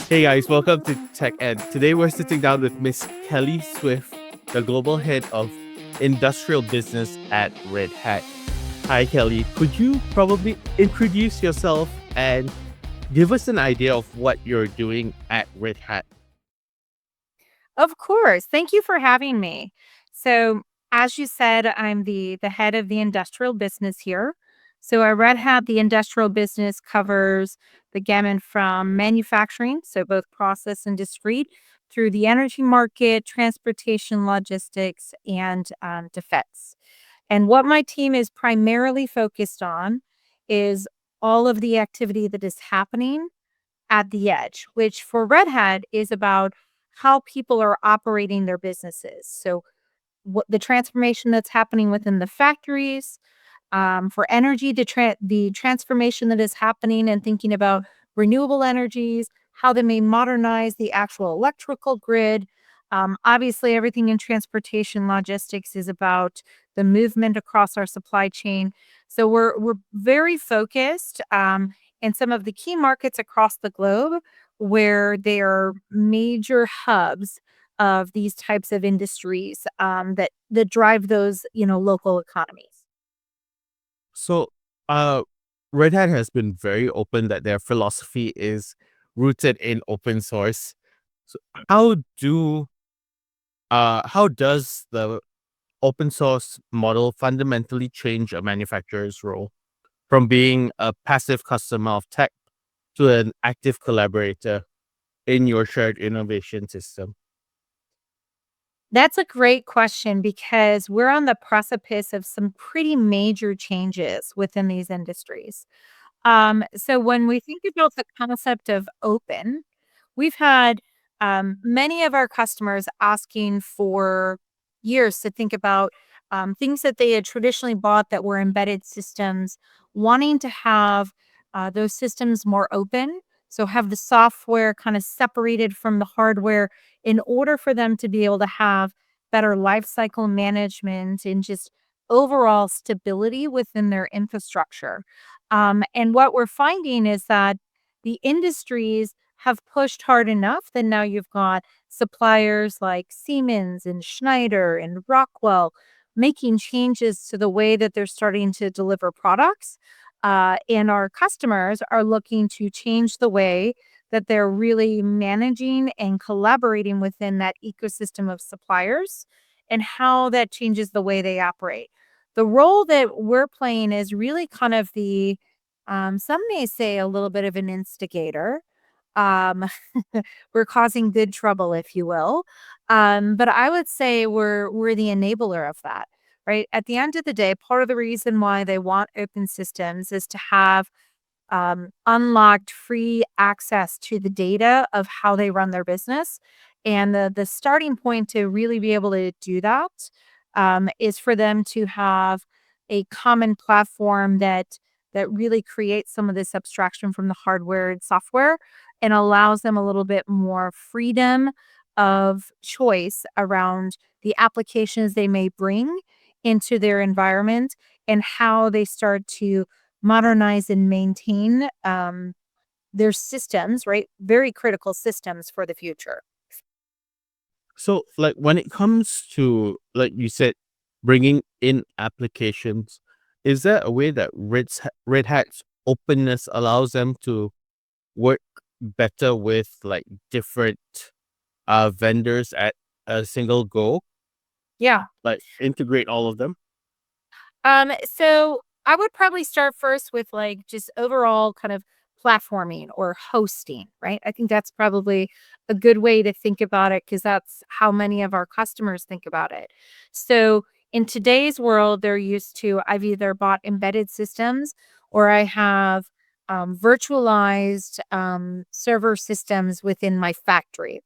Hey guys, welcome to techENT. Today we're sitting down with Miss Kelly Switt, the global head of industrial business at Red Hat. Hi Kelly, could you probably introduce yourself and give us an idea of what you're doing at Red Hat? Of course. Thank you for having me. So, as you said, I'm the head of the industrial business here. So, at Red Hat, the industrial business covers the gamut from manufacturing, so both process and discrete, through the energy market, transportation, logistics, and defense. And what my team is primarily focused on is all of the activity that is happening at the edge, which for Red Hat is about how people are operating their businesses. So, what the transformation that's happening within the factories, for energy, the transformation that is happening and thinking about renewable energies, how they may modernize the actual electrical grid. Obviously, everything in transportation logistics is about the movement across our supply chain. So we're very focused in some of the key markets across the globe where they are major hubs of these types of industries that drive those local economies. So, uh, Red Hat has been very open that their philosophy is rooted in open source. So, how do how does the open source model fundamentally change a manufacturer's role from being a passive customer of tech to an active collaborator in your shared innovation system? That's a great question because we're on the precipice of some pretty major changes within these industries. So when we think about the concept of open, we've had many of our customers asking for years to think about things that they had traditionally bought that were embedded systems, wanting to have those systems more open. So, have the software kind of separated from the hardware in order for them to be able to have better lifecycle management and just overall stability within their infrastructure. And what we're finding is that the industries have pushed hard enough that now you've got suppliers like Siemens and Schneider and Rockwell making changes to the way that they're starting to deliver products. And our customers are looking to change the way that they're really managing and collaborating within that ecosystem of suppliers and how that changes the way they operate. The role that we're playing is really kind of some may say a little bit of an instigator. Um, we're causing good trouble, if you will. But I would say we're the enabler of that, right? At the end of the day, part of the reason why they want open systems is to have unlocked free access to the data of how they run their business. And the starting point to really be able to do that is for them to have a common platform that really creates some of this abstraction from the hardware and software and allows them a little bit more freedom of choice around the applications they may bring into their environment and how they start to modernize and maintain their systems, right? Very critical systems for the future. So, like when it comes to, like you said, bringing in applications, is there a way that Red Hat's openness allows them to work better with like different vendors at a single go, Yeah. like integrate all of them? So I would probably start first with like just overall kind of platforming or hosting, right? I think that's probably a good way to think about it because that's how many of our customers think about it. So in today's world, they're used to I've either bought embedded systems or I have virtualized server systems within my factory.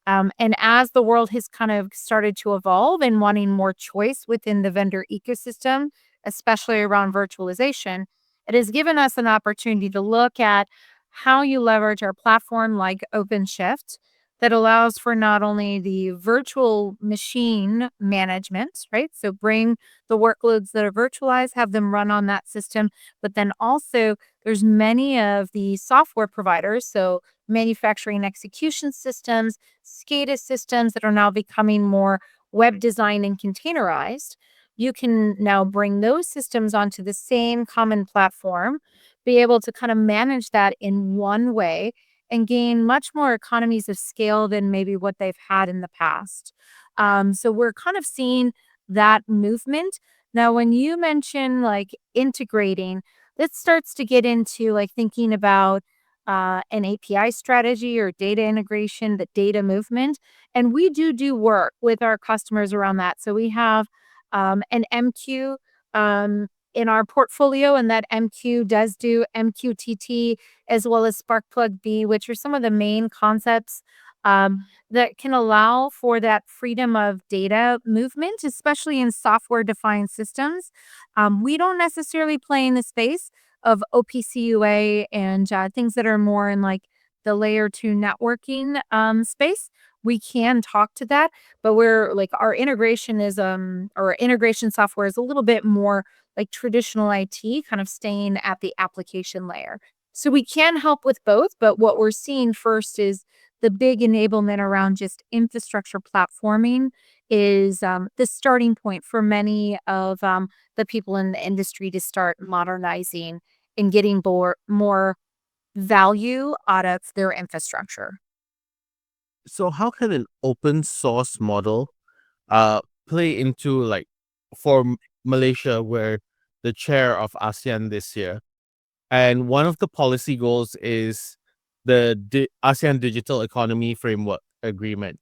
And as the world has kind of started to evolve and wanting more choice within the vendor ecosystem, especially around virtualization, it has given us an opportunity to look at how you leverage our platform like OpenShift that allows for not only the virtual machine management, right? So bring the workloads that are virtualized, have them run on that system, but then also there's many of the software providers, so manufacturing execution systems, SCADA systems that are now becoming more web design and containerized. You can now bring those systems onto the same common platform, be able to kind of manage that in one way and gain much more economies of scale than maybe what they've had in the past. So we're kind of seeing that movement. Now, when you mention like integrating, this starts to get into like thinking about an API strategy or data integration, the data movement. And we do work with our customers around that. So we have an MQ in our portfolio, and that MQ does do MQTT as well as Sparkplug B, which are some of the main concepts that can allow for that freedom of data movement, especially in software defined systems. We don't necessarily play in the space of OPC and things that are more in like the layer two networking space. We can talk to that, but we're like our integration is or integration software is a little bit more like traditional IT, kind of staying at the application layer. So we can help with both, but what we're seeing first is the big enablement around just infrastructure platforming is the starting point for many of the people in the industry to start modernizing and getting more value out of their infrastructure. So how can an open source model play into like for Malaysia, where the chair of ASEAN this year, and one of the policy goals is the ASEAN Digital Economy Framework Agreement,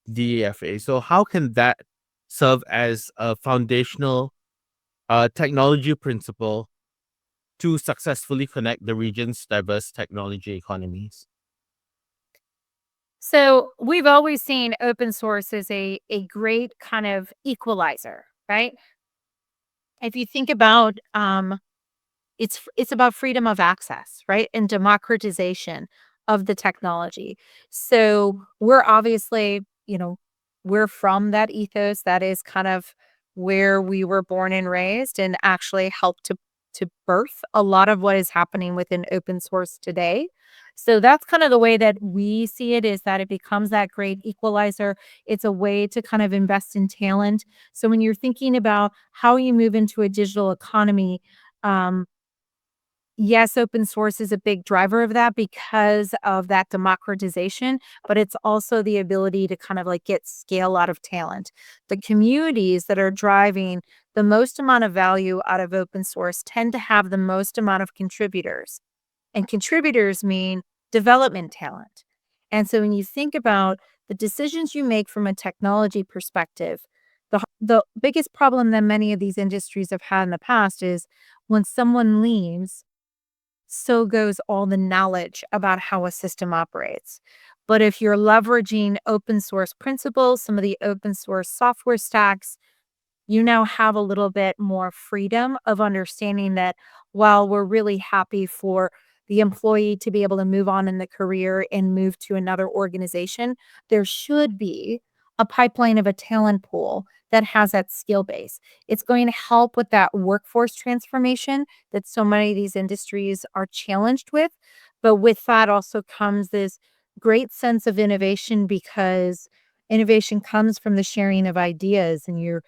DEFA. So how can that serve as a foundational technology principle to successfully connect the region's diverse technology economies? So we've always seen open source as a great kind of equalizer, right? If you think about it's about freedom of access, right? And democratization of the technology. So we're obviously, we're from that ethos. That is kind of where we were born and raised and actually helped to birth a lot of what is happening within open source today. So that's kind of the way that we see it is that it becomes that great equalizer. It's a way to kind of invest in talent. So when you're thinking about how you move into a digital economy, um, yes, open source is a big driver of that because of that democratization, but it's also the ability to kind of like get scale out of talent. The communities that are driving the most amount of value out of open source tend to have the most amount of contributors, and contributors mean development talent. And so when you think about the decisions you make from a technology perspective, the biggest problem that many of these industries have had in the past is when someone leaves, so goes all the knowledge about how a system operates. But if you're leveraging open source principles, some of the open source software stacks, you now have a little bit more freedom of understanding that while we're really happy for the employee to be able to move on in the career and move to another organization, there should be a pipeline of a talent pool that has that skill base. It's going to help with that workforce transformation that so many of these industries are challenged with. But with that also comes this great sense of innovation because innovation comes from the sharing of ideas and you're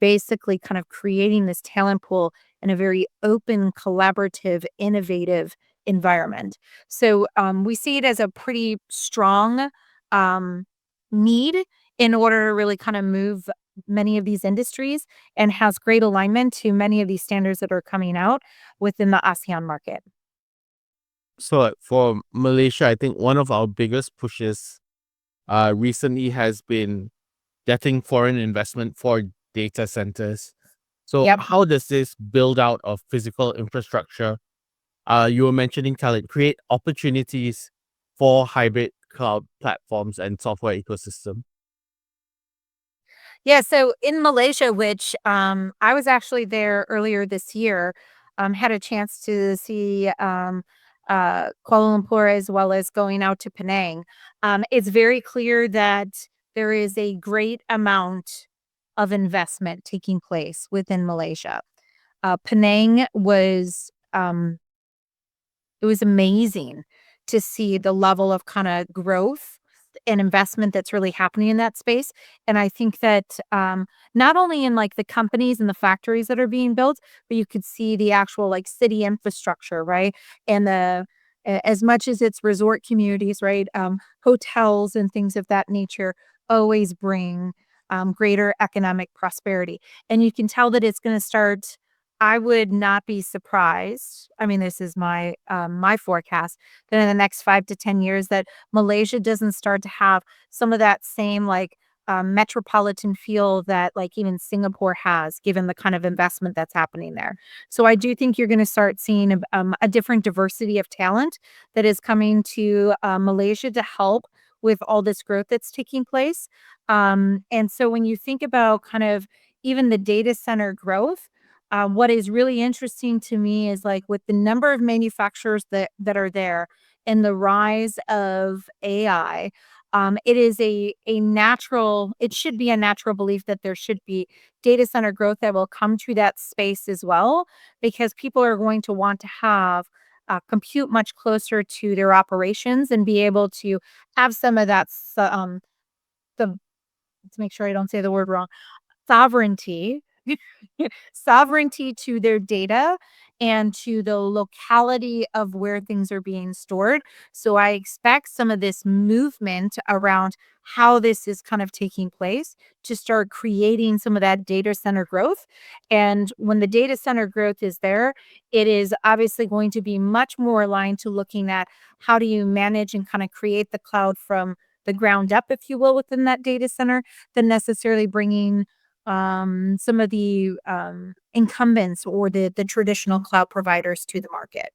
basically kind of creating this talent pool in a very open, collaborative, innovative environment. So we see it as a pretty strong um, need in order to really kind of move many of these industries and has great alignment to many of these standards that are coming out within the ASEAN market. So for Malaysia, I think one of our biggest pushes recently has been getting foreign investment for data centers. So Yep. how does this build out of physical infrastructure, you were mentioning talent, create opportunities for hybrid cloud platforms and software ecosystem? Yeah, so in Malaysia, which I was actually there earlier this year, had a chance to see Kuala Lumpur as well as going out to Penang. It's very clear that there is a great amount of investment taking place within Malaysia. Penang was It was amazing to see the level of kinda growth and investment that's really happening in that space, and I think that, not only in, like, the companies and the factories that are being built, but you could see the actual, like, city infrastructure, right? And as much as it's resort communities, right, hotels and things of that nature always bring, greater economic prosperity, and you can tell that it's gonna start. I would not be surprised, I mean, this is my forecast, that in the next 5 to 10 years that Malaysia doesn't start to have some of that same, like, metropolitan feel that, like, even Singapore has, given the kind of investment that's happening there. So I do think you're gonna start seeing a different diversity of talent that is coming to, Malaysia to help with all this growth that's taking place. And so when you think about kind of even the data center growth, what is really interesting to me is, like, with the number of manufacturers that are there and the rise of AI, it is a natural it should be a natural belief that there should be data center growth that will come to that space as well, because people are going to want to have, compute much closer to their operations and be able to have some of that the let's make sure I don't say the word wrong, sovereignty sovereignty to their data and to the locality of where things are being stored. So I expect some of this movement around how this is kind of taking place to start creating some of that data center growth. And when the data center growth is there, it is obviously going to be much more aligned to looking at how do you manage and kind of create the cloud from the ground up, if you will, within that data center, than necessarily bringing some of the, incumbents or the traditional cloud providers to the market.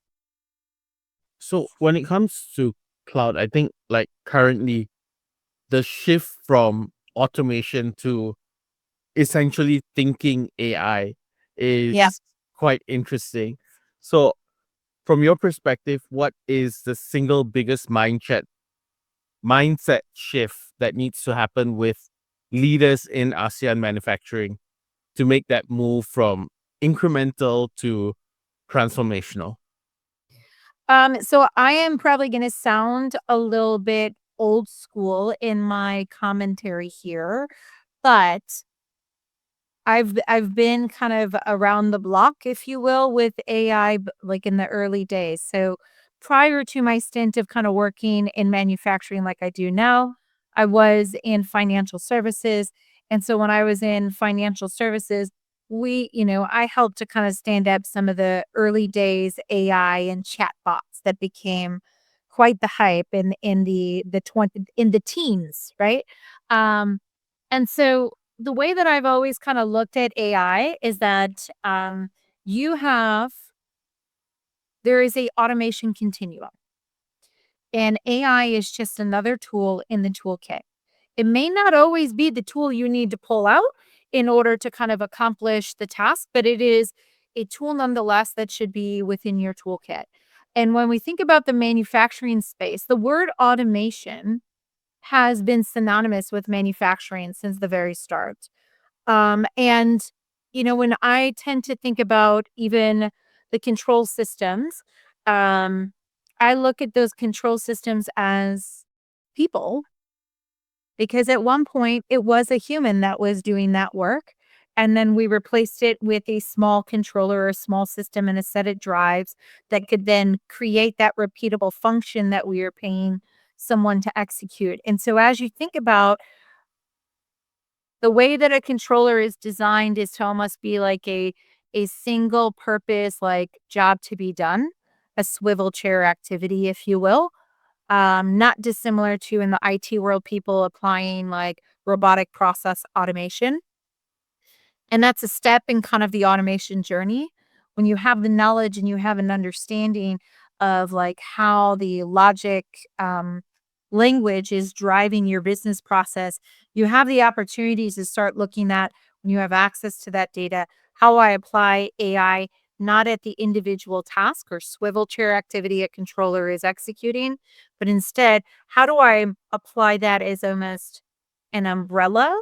So when it comes to cloud, I think like currently the shift from automation to essentially thinking AI Yeah. is quite interesting. So from your perspective, what is the single biggest mindset shift that needs to happen with leaders in ASEAN manufacturing to make that move from incremental to transformational? So I am probably gonna sound a little bit old school in my commentary here, but I've been kind of around the block, if you will, with AI, like, in the early days. So, prior to my stint of kinda working in manufacturing like I do now, I was in financial services, and so when I was in financial services, I helped to kinda stand up some of the early days AI and chatbots that became quite the hype in the 20 in the teens, right? Um, and so the way that I've always kinda looked at AI is that, you have there is a automation continuum, and AI is just another tool in the toolkit. It may not always be the tool you need to pull out in order to kind of accomplish the task, but it is a tool nonetheless that should be within your toolkit. And when we think about the manufacturing space, the word automation has been synonymous with manufacturing since the very start. And, when I tend to think about even the control systems, um, I look at those control systems as people because at one point it was a human that was doing that work. And then we replaced it with a small controller or a small system and a set of drives that could then create that repeatable function that we are paying someone to execute. And so as you think about the way that a controller is designed is to almost be like a single purpose, like, job to be done, a swivel chair activity, if you will. Not dissimilar to in the IT world, people applying, like, robotic process automation. And that's a step in kind of the automation journey. When you have the knowledge and you have an understanding of, like, how the logic, language is driving your business process, you have the opportunities to start looking at when you have access to that data, how I apply AI not at the individual task or swivel chair activity a controller is executing, but instead, how do I apply that as almost an umbrella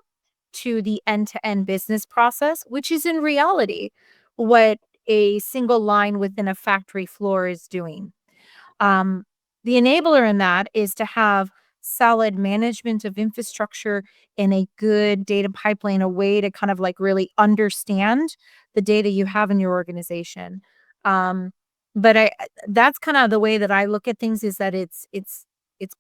to the end-to-end business process, which is in reality what a single line within a factory floor is doing. Um, the enabler in that is to have solid management of infrastructure and a good data pipeline, a way to kind of like really understand the data you have in your organization. Um, but that's kind of the way that I look at things, is that it's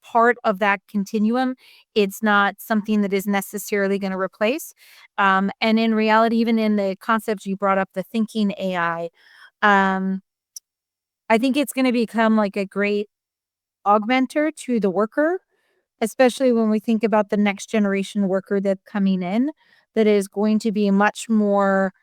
part of that continuum. It's not something that is necessarily going to replace. And in reality, even in the concepts you brought up, the thinking AI, um, I think it's going to become like a great augmenter to the worker, especially when we think about the next generation worker that's coming in, that is going to be much more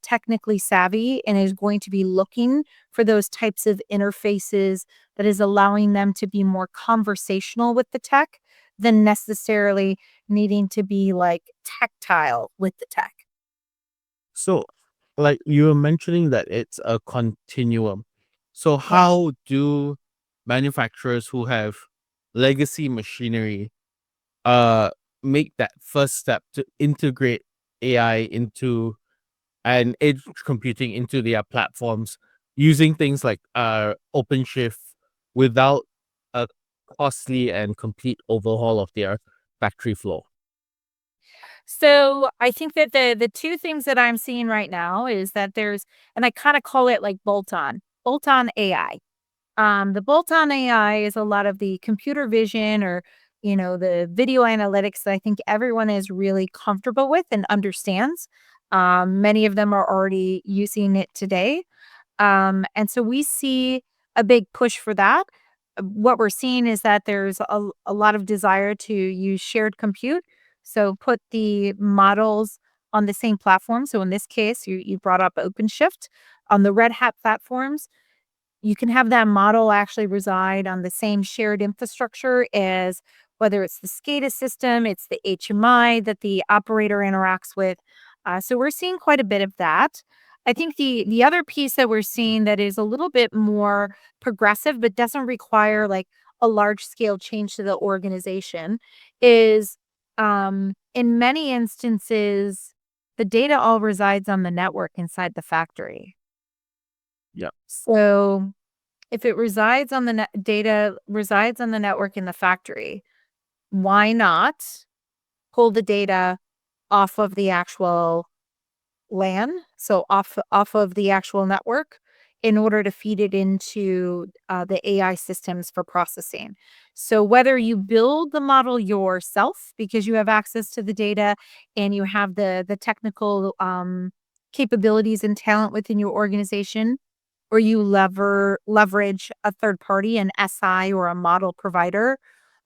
technically savvy and is going to be looking for those types of interfaces that is allowing them to be more conversational with the tech than necessarily needing to be like tactile with the tech. So, like you were mentioning that it's a continuum. So, Yeah. how do manufacturers who have legacy machinery uh make that first step to integrate AI into and edge computing into their platforms using things like OpenShift without a costly and complete overhaul of their factory floor? So I think that the two things that I'm seeing right now is that there's, and I kind of call it like bolt-on AI. The bolt-on AI is a lot of the computer vision, or the video analytics that I think everyone is really comfortable with and understands. Many of them are already using it today. And so we see a big push for that. What we're seeing is that there's a lot of desire to use shared compute. So put the models on the same platform. So in this case, you brought up OpenShift on the Red Hat platforms. You can have that model actually reside on the same shared infrastructure as, whether it's the SCADA system, it's the HMI that the operator interacts with. So we're seeing quite a bit of that. I think the other piece that we're seeing that is a little bit more progressive but doesn't require like a large scale change to the organization is, in many instances, the data all resides on the network inside the factory. Yeah. So if it resides on the data resides on the network in the factory, why not pull the data off of the actual LAN, so off of the actual network, in order to feed it into the AI systems for processing. So whether you build the model yourself because you have access to the data and you have the technical capabilities and talent within your organization, or you leverage a third party, an SI or a model provider,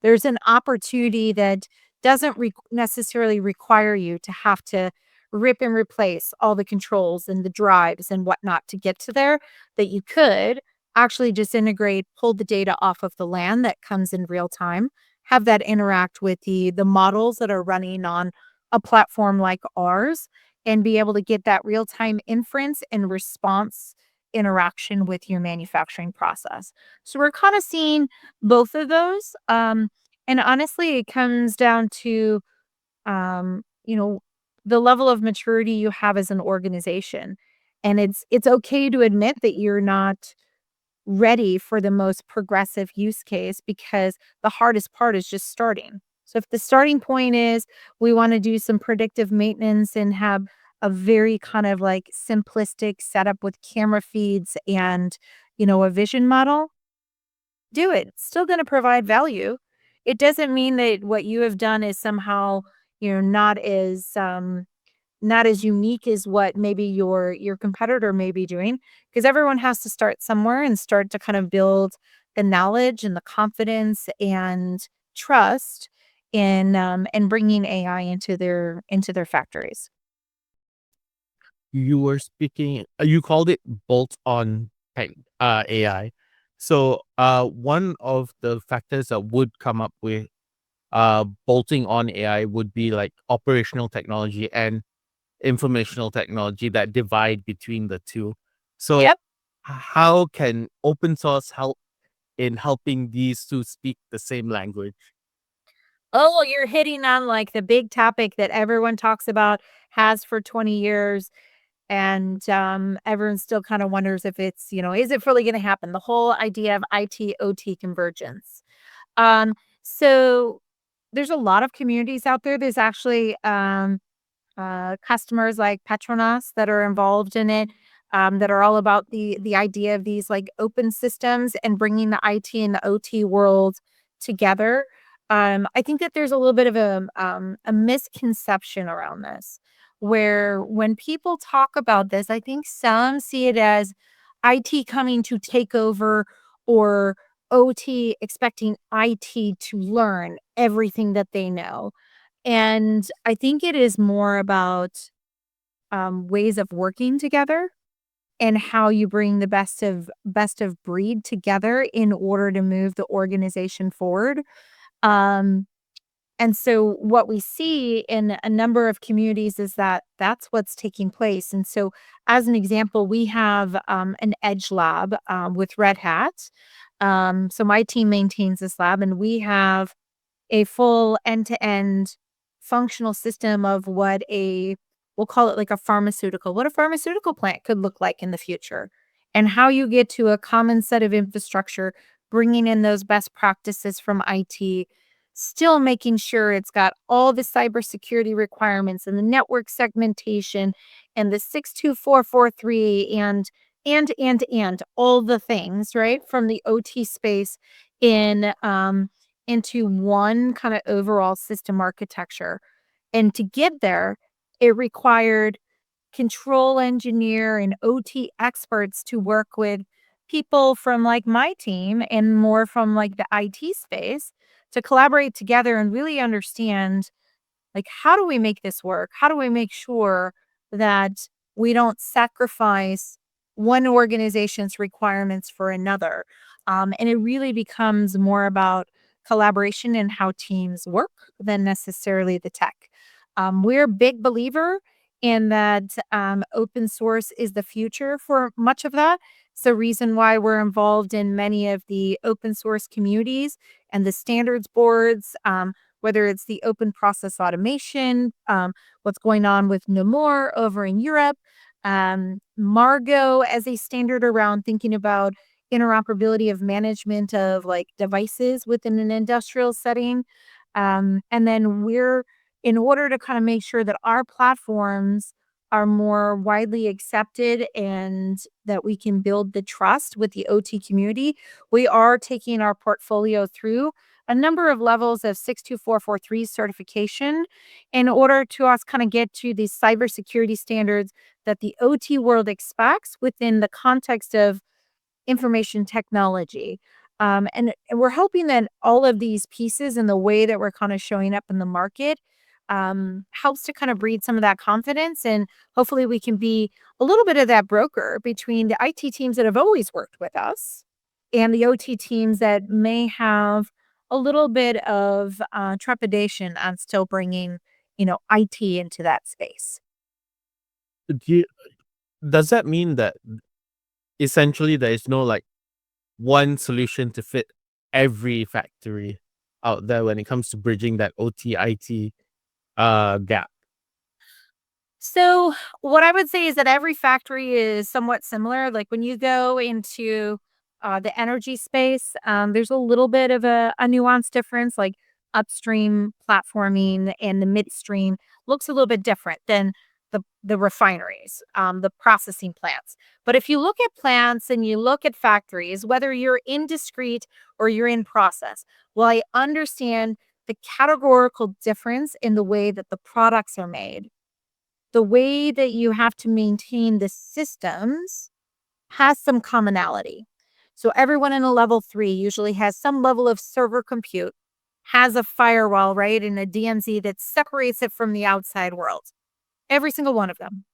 there's an opportunity that doesn't necessarily require you to have to rip and replace all the controls and the drives and whatnot to get to there, that you could actually just integrate, pull the data off of the LAN that comes in real time, have that interact with the models that are running on a platform like ours, and be able to get that real time inference and response interaction with your manufacturing process. So we're kind of seeing both of those. And honestly, it comes down to, um, you know, the level of maturity you have as an organization. And it's okay to admit that you're not ready for the most progressive use case, because the hardest part is just starting. So if the starting point is we want to do some predictive maintenance and have a very kind of like simplistic setup with camera feeds and, a vision model, do it. It's still going to provide value. It doesn't mean that what you have done is somehow, not as unique as what maybe your competitor may be doing, because everyone has to start somewhere and start to kind of build the knowledge and the confidence and trust in bringing AI into their factories. You were speaking, you called it bolt-on tech, AI. So, one of the factors that would come up with bolting on AI would be like operational technology and informational technology that divide between the two. So, Yep. how can open source help in helping these two speak the same language? Oh, you're hitting on like the big topic that everyone talks about, has for 20 years. And everyone still kind of wonders if it's, is it really going to happen? The whole idea of IT OT convergence. Um, so there's a lot of communities out there. There's actually customers like Petronas that are involved in it, that are all about the idea of these like open systems and bringing the IT and the OT world together. I think that there's a little bit of a misconception around this, where when people talk about this, I think some see it as IT coming to take over, or OT expecting IT to learn everything that they know. And I think it is more about, ways of working together and how you bring the best of breed together in order to move the organization forward. Um, and so what we see in a number of communities is that that's what's taking place. And so, as an example, we have an edge lab with Red Hat. So my team maintains this lab, and we have a full end-to-end functional system of we'll call it like what a pharmaceutical plant could look like in the future, and how you get to a common set of infrastructure, bringing in those best practices from IT, still making sure it's got all the cybersecurity requirements and the network segmentation and the 62443 and all the things, right, from the OT space in into one kind of overall system architecture. And to get there, it required control engineer and OT experts to work with people from like my team and more from like the IT space to collaborate together and really understand, like, how do we make this work? How do we make sure that we don't sacrifice one organization's requirements for another? And it really becomes more about collaboration and how teams work than necessarily the tech. We're a big believer in that, open source is the future for much of that. It's the reason why we're involved in many of the open source communities and the standards boards. Whether it's the open process automation, what's going on with No More over in Europe, Margo as a standard around thinking about interoperability of management of like devices within an industrial setting. And then in order to kind of make sure that our platforms are more widely accepted and that we can build the trust with the OT community, we are taking our portfolio through a number of levels of 62443 certification in order to us kind of get to these cybersecurity standards that the OT world expects within the context of information technology. And we're hoping that all of these pieces and the way that we're kind of showing up in the market, helps to kind of breed some of that confidence. And hopefully we can be a little bit of that broker between the IT teams that have always worked with us and the OT teams that may have a little bit of trepidation on still bringing, IT into that space. Do you, does that mean that essentially there is no like one solution to fit every factory out there when it comes to bridging that OT IT gap? So, what I would say is that every factory is somewhat similar. Like when you go into the energy space, there's a little bit of a nuanced difference. Like upstream platforming and the midstream looks a little bit different than the refineries, the processing plants. But if you look at plants and you look at factories, whether you're in discrete or you're in process, well, I understand the categorical difference in the way that the products are made, the way that you have to maintain the systems has some commonality. So everyone in a level 3 usually has some level of server compute, has a firewall, right, and a DMZ that separates it from the outside world. Every single one of them.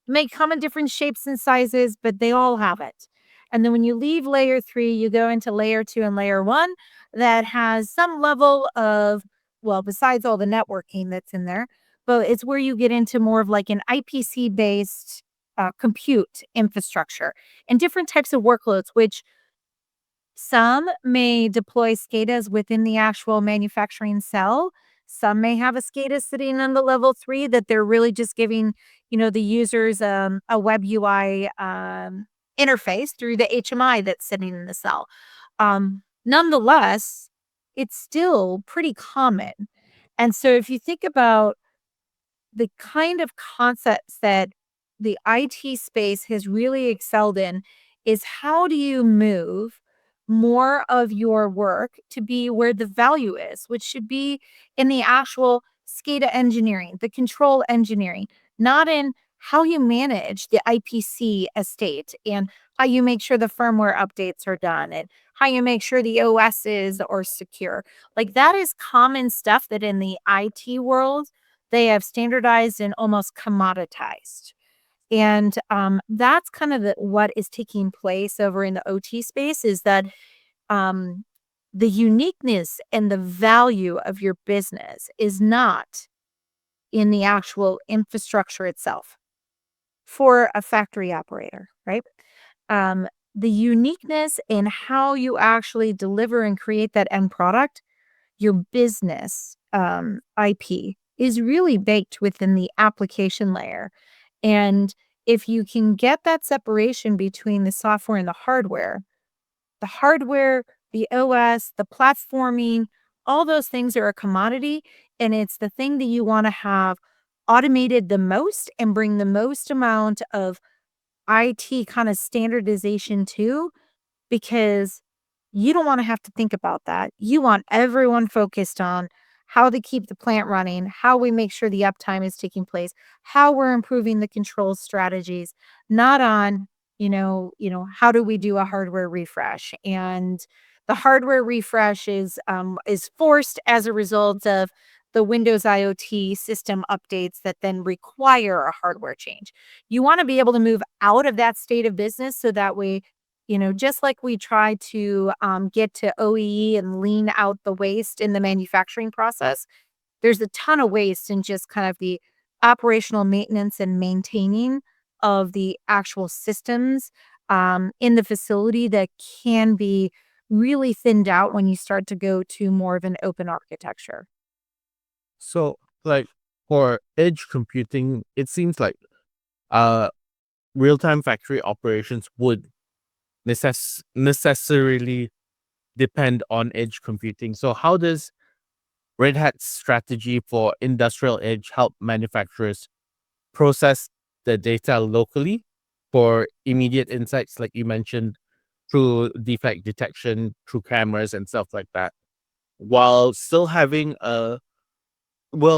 May come in different shapes and sizes, but they all have it. And then when you leave layer 3, you go into layer 2 and layer 1 that has some level of, well, besides all the networking that's in there, but it's where you get into more of like an IPC based compute infrastructure and different types of workloads, which some may deploy SCADAs within the actual manufacturing cell. Some may have a SCADA sitting on the level 3 that they're really just giving, the users, a web UI, interface through the HMI that's sitting in the cell. Nonetheless, it's still pretty common. And so if you think about the kind of concepts that the IT space has really excelled in is how do you move more of your work to be where the value is, which should be in the actual SCADA engineering, the control engineering, not in how you manage the IPC estate and how you make sure the firmware updates are done and how you make sure the OSs are secure. Like that is common stuff that in the IT world they have standardized and almost commoditized. And that's kind of what is taking place over in the OT space is that um, the uniqueness and the value of your business is not in the actual infrastructure itself for a factory operator, right? Um, the uniqueness in how you actually deliver and create that end product, your business IP is really baked within the application layer. And if you can get that separation between the software and the hardware, the OS, the platforming, all those things are a commodity. And it's the thing that you want to have automated the most and bring the most amount of IT kind of standardization to because you don't wanna have to think about that. You want everyone focused on how to keep the plant running, how we make sure the uptime is taking place, how we're improving the control strategies, not on, how do we do a hardware refresh? And the hardware refresh is forced as a result of the Windows IoT system updates that then require a hardware change. You wanna be able to move out of that state of business so that way just like we try to get to OEE and lean out the waste in the manufacturing process, there's a ton of waste in just kind of the operational maintenance and maintaining of the actual systems in the facility that can be really thinned out when you start to go to more of an open architecture. So, like for edge computing, it seems like uh real-time factory operations would necessarily depend on edge computing. So, how does Red Hat's strategy for industrial edge help manufacturers process the data locally for immediate insights, like you mentioned, through defect detection, through cameras and stuff like that, while still having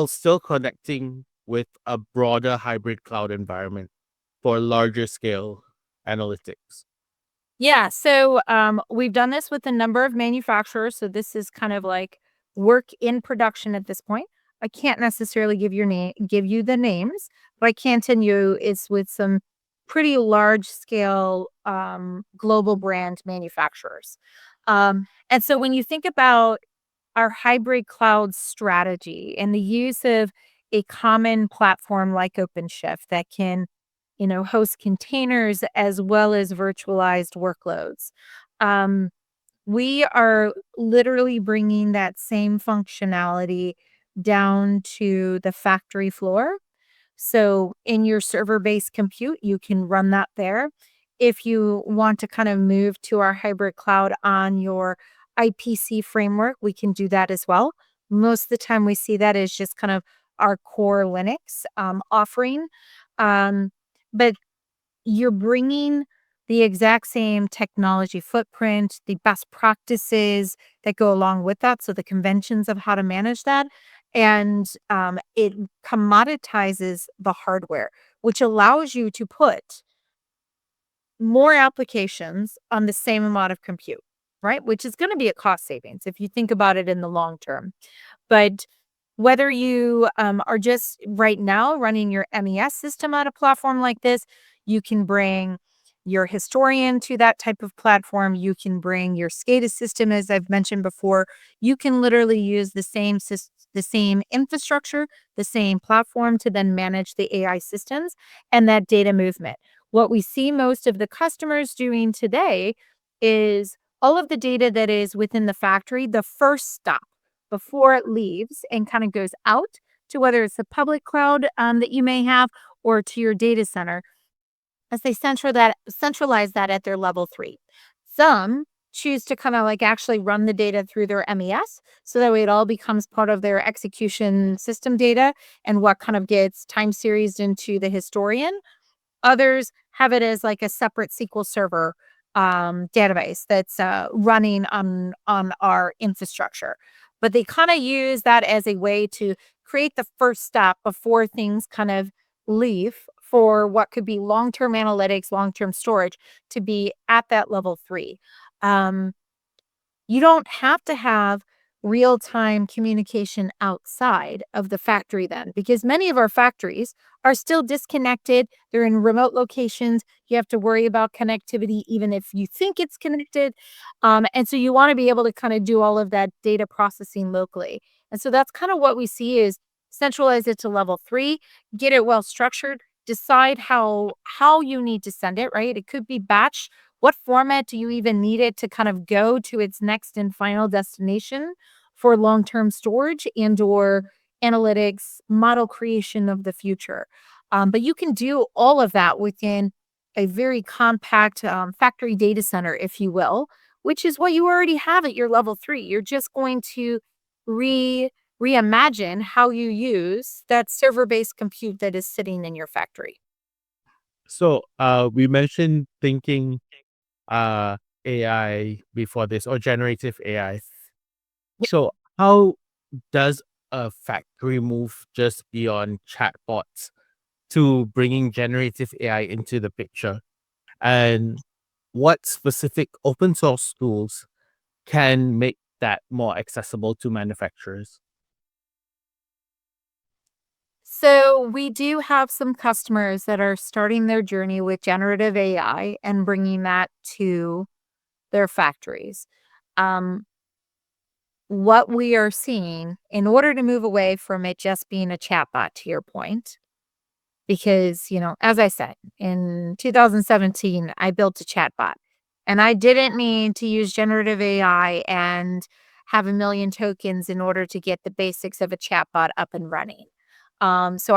still connecting with a broader hybrid cloud environment for larger scale analytics? Yeah, so we've done this with a number of manufacturers. So this is kind of like work in production at this point. I can't necessarily give you the names, but I can tell you it's with some pretty large scale global brand manufacturers. And so when you think about our hybrid cloud strategy and the use of a common platform like OpenShift that can, host containers as well as virtualized workloads. Um, we are literally bringing that same functionality down to the factory floor so in your server-based compute, you can run that there. If you want to kind of move to our hybrid cloud on your IPC framework, we can do that as well. Most of the time we see that as just kind of our core Linux offering. Um, but you're bringing the exact same technology footprint, the best practices that go along with that, so the conventions of how to manage that, and, it commoditizes the hardware, which allows you to put more applications on the same amount of compute, right? Which is gonna be a cost savings if you think about it in the long term. But whether you are just right now running your MES system on a platform like this, you can bring your historian to that type of platform. You can bring your SCADA system, as I've mentioned before. You can literally use the same infrastructure, the same platform to then manage the AI systems and that data movement. What we see most of the customers doing today is all of the data that is within the factory, the first stop. before it leaves and kind of goes out to whether it's a public cloud that you may have or to your data center as they centralize that at their level 3. Some choose to kind of like actually run the data through their MES so that way it all becomes part of their execution system data and what kind of gets time series into the historian. Others have it as like a separate SQL Server database that's running on our infrastructure. But they kind of use that as a way to create the first step before things kind of leave for what could be long-term analytics, long-term storage to be at that level 3. Um, you don't have to have real-time communication outside of the factory then, because many of our factories are still disconnected. They're in remote locations. You have to worry about connectivity even if you think it's connected. And so you want to be able to kind of do all of that data processing locally. And so that's kind of what we see is centralize it to level 3, get it well structured, decide how you need to send it, right? It could be batch. What format do you even need it to kind of go to its next and final destination for long-term storage and or analytics model creation of the future? But you can do all of that within a very compact factory data center, if you will, which is what you already have at your level 3. You're just going to re reimagine how you use that server-based compute that is sitting in your factory. So, we mentioned thinking uh, AI before this or generative AI. So, how does a factory move just beyond chatbots to bringing generative AI into the picture? And what specific open source tools can make that more accessible to manufacturers? So we do have some customers that are starting their journey with generative AI and bringing that to their factories. Um, what we are seeing in order to move away from it just being a chatbot, to your point, because, as I said, in 2017, I built a chatbot and I didn't need to use generative AI and have a million tokens in order to get the basics of a chatbot up and running. So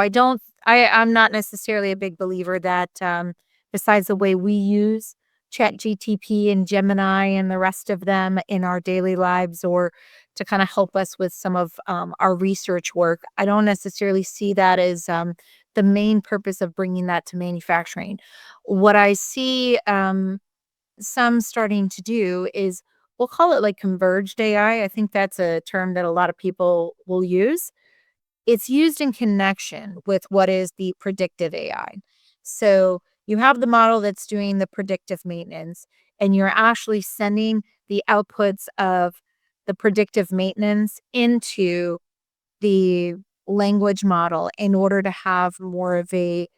I'm not necessarily a big believer that, besides the way we use ChatGTP and Gemini and the rest of them in our daily lives or to kind of help us with some of our research work, I don't necessarily see that as the main purpose of bringing that to manufacturing. What I see some starting to do is we'll call it like converged AI. I think that's a term that a lot of people will use. It's used in connection with what is the predictive AI. So you have the model that's doing the predictive maintenance, and you're actually sending the outputs of the predictive maintenance into the language model in order to have more of a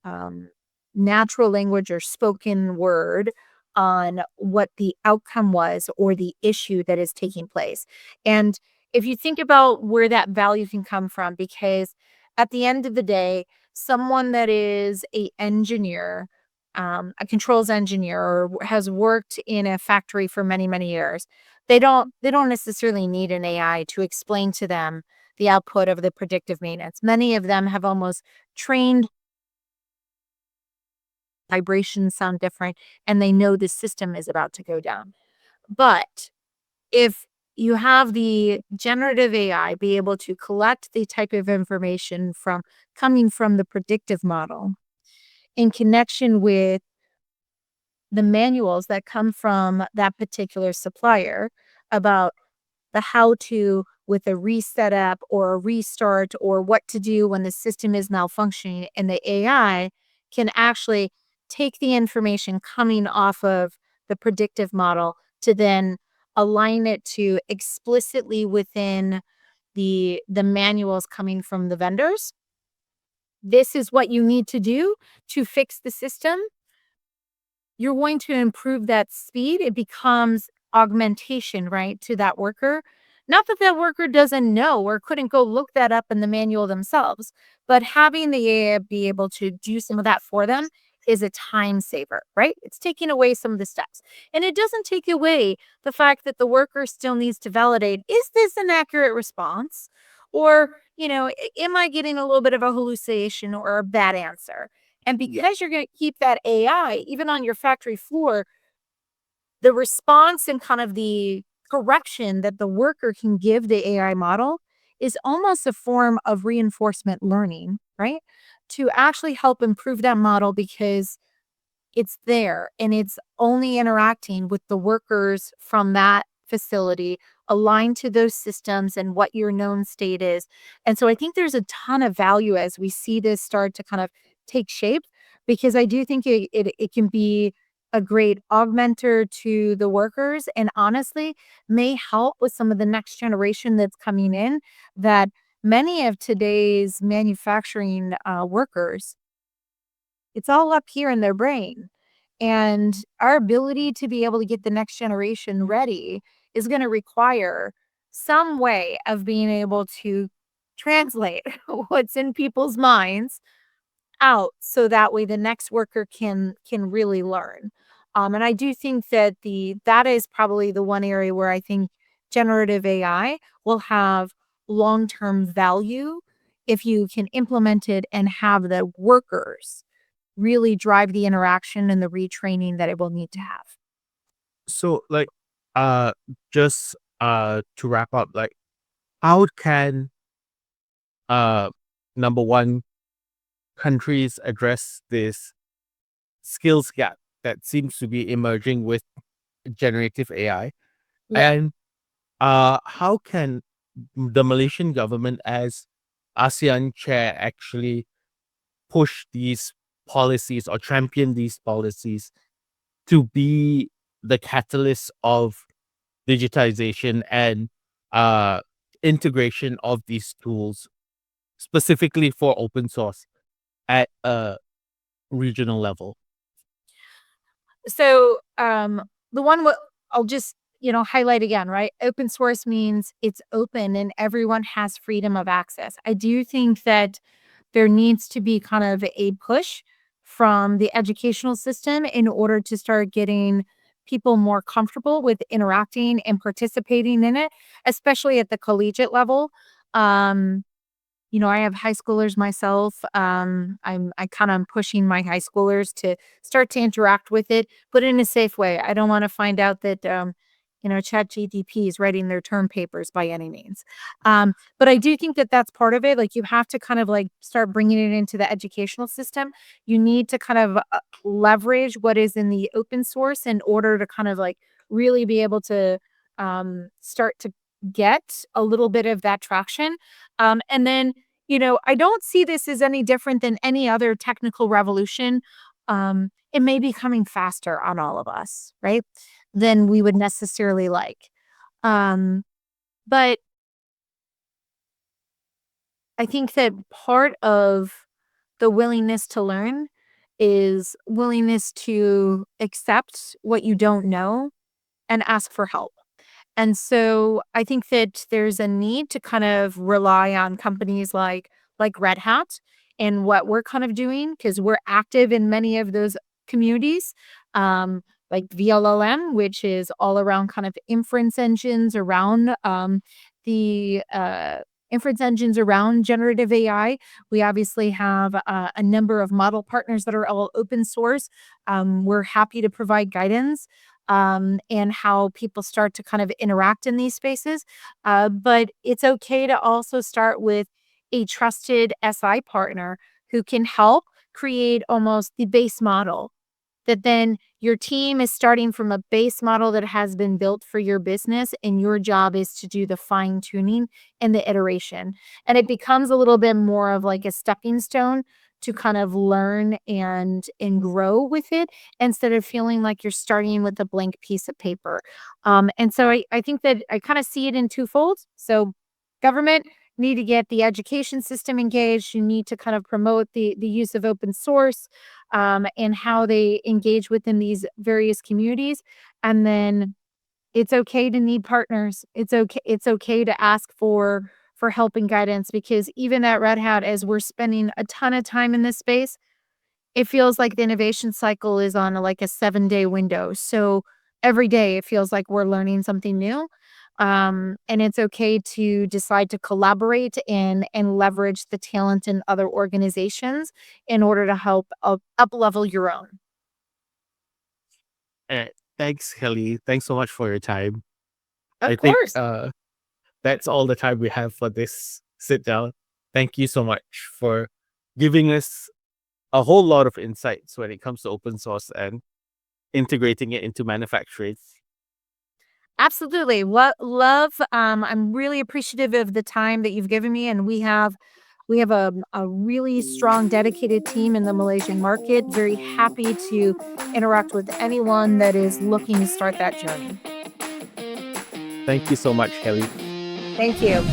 um, natural language or spoken word on what the outcome was or the issue that is taking place. And if you think about where that value can come from, because at the end of the day, someone that is a engineer, a controls engineer, or has worked in a factory for many, many years, they don't necessarily need an AI to explain to them the output of the predictive maintenance. Many of them have almost trained vibrations sound different, and they know the system is about to go down. But if you have the generative AI be able to collect the type of information from coming from the predictive model in connection with the manuals that come from that particular supplier about the how to with a reset up or a restart or what to do when the system is malfunctioning, and the AI can actually take the information coming off of the predictive model to then align it to explicitly within the manuals coming from the vendors. This is what you need to do to fix the system. You're going to improve that speed. It becomes augmentation, right, to that worker. Not that that worker doesn't know or couldn't go look that up in the manual themselves, but having the AI be able to do some of that for them is a time saver, right? It's taking away some of the steps. And it doesn't take away the fact that the worker still needs to validate, is this an accurate response? Or, am I getting a little bit of a hallucination or a bad answer? And Yeah. because you're going to keep that AI, even on your factory floor, the response and kind of the correction that the worker can give the AI model is almost a form of reinforcement learning, right? To actually help improve that model because it's there and it's only interacting with the workers from that facility aligned to those systems and what your known state is. And so I think there's a ton of value as we see this start to kind of take shape because I do think it can be a great augmenter to the workers and honestly may help with some of the next generation that's coming in that many of today's manufacturing workers it's all up here in their brain. And our ability to be able to get the next generation ready is going to require some way of being able to translate what's in people's minds out so that way the next worker can really learn. And I do think that the that is probably the one area where I think generative AI will have long-term value if you can implement it and have the workers really drive the interaction and the retraining that it will need to have. So like uh just to wrap up, like how can uh number one countries address this skills gap that seems to be emerging with generative AI? Yeah. And how can the Malaysian government as ASEAN chair actually push these policies or champion these policies to be the catalyst of digitization and uh, integration of these tools specifically for open source at a regional level? So, the one what I'll just, highlight again, right? Open source means it's open and everyone has freedom of access. I do think that there needs to be kind of a push from the educational system in order to start getting people more comfortable with interacting and participating in it, especially at the collegiate level. Um, I have high schoolers myself. I kind of am pushing my high schoolers to start to interact with it, but in a safe way. I don't want to find out that ChatGPT is writing their term papers by any means. But I do think that that's part of it. Like you have to kind of like start bringing it into the educational system. You need to kind of leverage what is in the open source in order to kind of like really be able to start to get a little bit of that traction. And then I don't see this as any different than any other technical revolution. It may be coming faster on all of us, right? Than we would necessarily like. Um, but I think that part of the willingness to learn is willingness to accept what you don't know and ask for help. And so I think that there's a need to kind of rely on companies like Red Hat and what we're kind of doing because we're active in many of those communities. Like VLLM, which is all around kind of inference engines around the inference engines around generative AI. We obviously have a number of model partners that are all open source. We're happy to provide guidance and how people start to kind of interact in these spaces. But it's okay to also start with a trusted SI partner who can help create almost the base model that then your team is starting from a base model that has been built for your business and your job is to do the fine tuning and the iteration and it becomes a little bit more of like a stepping stone to kind of learn and grow with it instead of feeling like you're starting with a blank piece of paper. And so I think that I kind of see it in twofold. So government need to get the education system engaged. You need to kind of promote the use of open source and how they engage within these various communities. And then it's okay to need partners. It's okay to ask for help and guidance because even at Red Hat, as we're spending a ton of time in this space, it feels like the innovation cycle is on like a 7-day window. So every day it feels like we're learning something new. And it's okay to decide to collaborate and leverage the talent in other organizations in order to help up level your own. Eh, Thanks, Kelly. Thanks so much for your time. Of I think course. that's all the time we have for this sit down. Thank you so much for giving us a whole lot of insights when it comes to open source and integrating it into manufacturing. Absolutely. What love. I'm really appreciative of the time that you've given me, and we have a really strong, dedicated team in the Malaysian market. Very happy to interact with anyone that is looking to start that journey. Thank you so much, Kelly. Thank you.